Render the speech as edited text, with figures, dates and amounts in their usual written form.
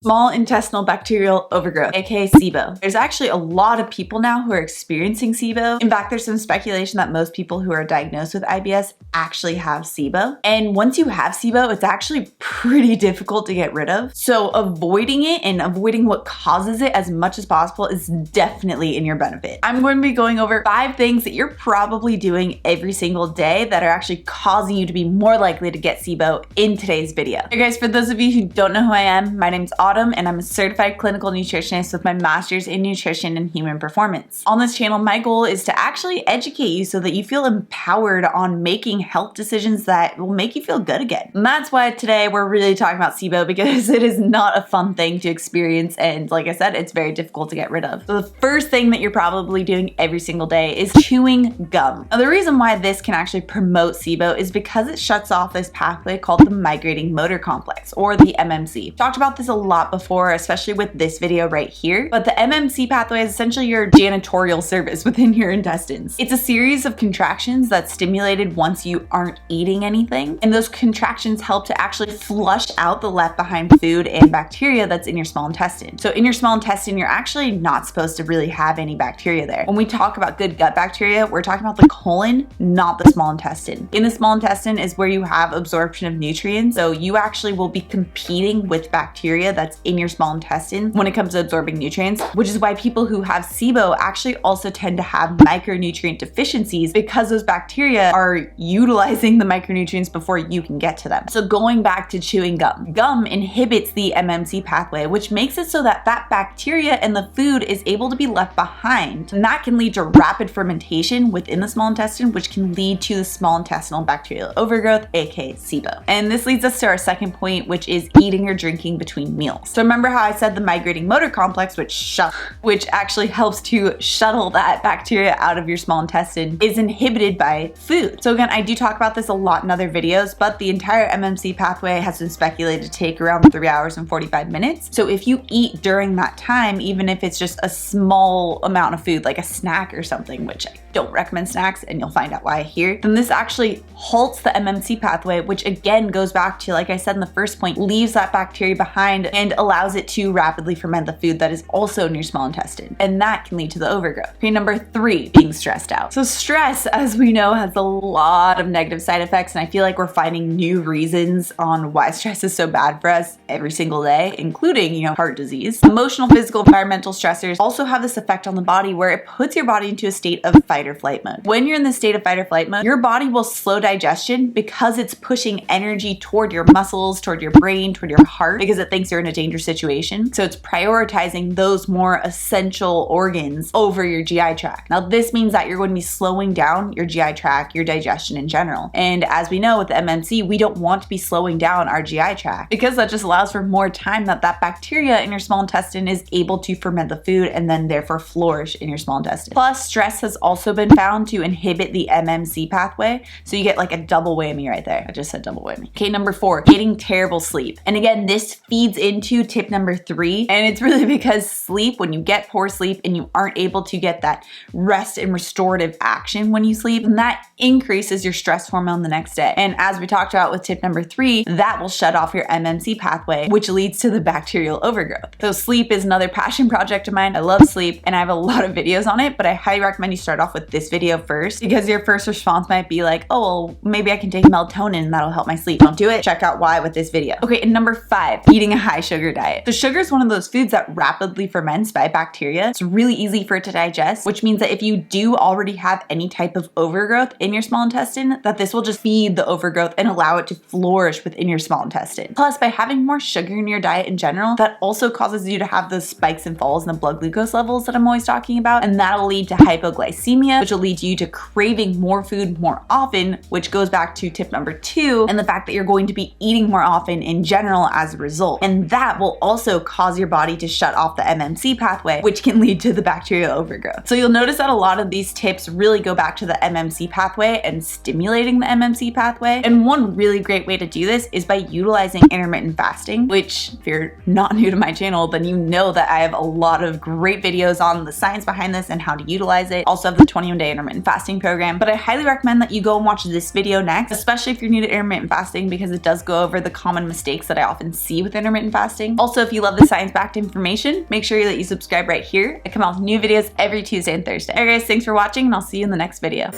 Small intestinal bacterial overgrowth, aka SIBO. There's actually a lot of people now who are experiencing SIBO. In fact, there's some speculation that most people who are diagnosed with IBS actually have SIBO. And once you have SIBO, it's actually pretty difficult to get rid of. So avoiding it and avoiding what causes it as much as possible is definitely in your benefit. I'm going to be going over 5 things that you're probably doing every single day that are actually causing you to be more likely to get SIBO in today's video. Hey guys, for those of you who don't know who I am, my name's Autumn and I'm a certified clinical nutritionist with my master's in nutrition and human performance. On this channel, my goal is to actually educate you so that you feel empowered on making health decisions that will make you feel good again. And that's why today we're really talking about SIBO, because it is not a fun thing to experience, and like I said, it's very difficult to get rid of. So the first thing that you're probably doing every single day is chewing gum. Now the reason why this can actually promote SIBO is because it shuts off this pathway called the migrating motor complex, or the MMC. Talked about this a lot before, especially with this video right here, but the MMC pathway is essentially your janitorial service within your intestines. It's a series of contractions that's stimulated once you aren't eating anything, and those contractions help to actually flush out the left behind food and bacteria that's in your small intestine. So in your small intestine, you're actually not supposed to really have any bacteria there. When we talk about good gut bacteria, we're talking about the colon, not the small intestine. In the small intestine is where you have absorption of nutrients, so you actually will be competing with bacteria that's in your small intestine when it comes to absorbing nutrients, which is why people who have SIBO actually also tend to have micronutrient deficiencies, because those bacteria are utilizing the micronutrients before you can get to them. So going back to chewing gum, gum inhibits the MMC pathway, which makes it so that that bacteria and the food is able to be left behind, and that can lead to rapid fermentation within the small intestine, which can lead to the small intestinal bacterial overgrowth, aka SIBO. And this leads us to our second point, which is eating or drinking between meals. So remember how I said the migrating motor complex, which actually helps to shuttle that bacteria out of your small intestine, is inhibited by food. So again, I do talk about this a lot in other videos, but the entire MMC pathway has been speculated to take around 3 hours and 45 minutes. So if you eat during that time, even if it's just a small amount of food, like a snack or something, which I don't recommend snacks, and you'll find out why here, then this actually halts the MMC pathway, which again goes back to, like I said in the first point, leaves that bacteria behind and allows it to rapidly ferment the food that is also in your small intestine. And that can lead to the overgrowth. Okay, number 3, being stressed out. So stress, as we know, has a lot of negative side effects, and I feel like we're finding new reasons on why stress is so bad for us every single day, including, heart disease. Emotional, physical, environmental stressors also have this effect on the body where it puts your body into a state of fight or flight mode. When you're in the state of fight or flight mode, your body will slow digestion because it's pushing energy toward your muscles, toward your brain, toward your heart, because it thinks you're in a dangerous situation. So it's prioritizing those more essential organs over your GI tract. Now this means that you're going to be slowing down your GI tract, your digestion in general. And as we know with the MMC, we don't want to be slowing down our GI tract, because that just allows for more time that bacteria in your small intestine is able to ferment the food and then therefore flourish in your small intestine. Plus, stress has also been found to inhibit the MMC pathway. So you get like a double whammy right there. I just said double whammy. Okay, number 4, getting terrible sleep. And again, this feeds into tip number 3. And it's really because sleep, when you get poor sleep and you aren't able to get that rest and restorative action when you sleep, and that increases your stress hormone the next day. And as we talked about with tip number 3, that will shut off your MMC pathway, which leads to the bacterial overgrowth. So sleep is another passion project of mine. I love sleep and I have a lot of videos on it, but I highly recommend you start off with this video first, because your first response might be like, oh, well, maybe I can take melatonin and that'll help my sleep. Don't do it. Check out why with this video. Okay, and number 5, eating a high sugar diet. So sugar is one of those foods that rapidly ferments by bacteria. It's really easy for it to digest, which means that if you do already have any type of overgrowth in your small intestine, that this will just feed the overgrowth and allow it to flourish within your small intestine. Plus, by having more sugar in your diet in general, that also causes you to have those spikes and falls in the blood glucose levels that I'm always talking about, and that'll lead to hypoglycemia, which will lead you to craving more food more often, which goes back to tip number 2, and the fact that you're going to be eating more often in general as a result. And that will also cause your body to shut off the MMC pathway, which can lead to the bacterial overgrowth. So you'll notice that a lot of these tips really go back to the MMC pathway and stimulating the MMC pathway. And one really great way to do this is by utilizing intermittent fasting, which if you're not new to my channel, then you know that I have a lot of great videos on the science behind this and how to utilize it. Also have the 21-day intermittent fasting program, but I highly recommend that you go and watch this video next, especially if you're new to intermittent fasting, because it does go over the common mistakes that I often see with intermittent fasting. fasting. Also, if you love the science-backed information, make sure that you subscribe right here. I come out with new videos every Tuesday and Thursday. Alright guys, thanks for watching and I'll see you in the next video.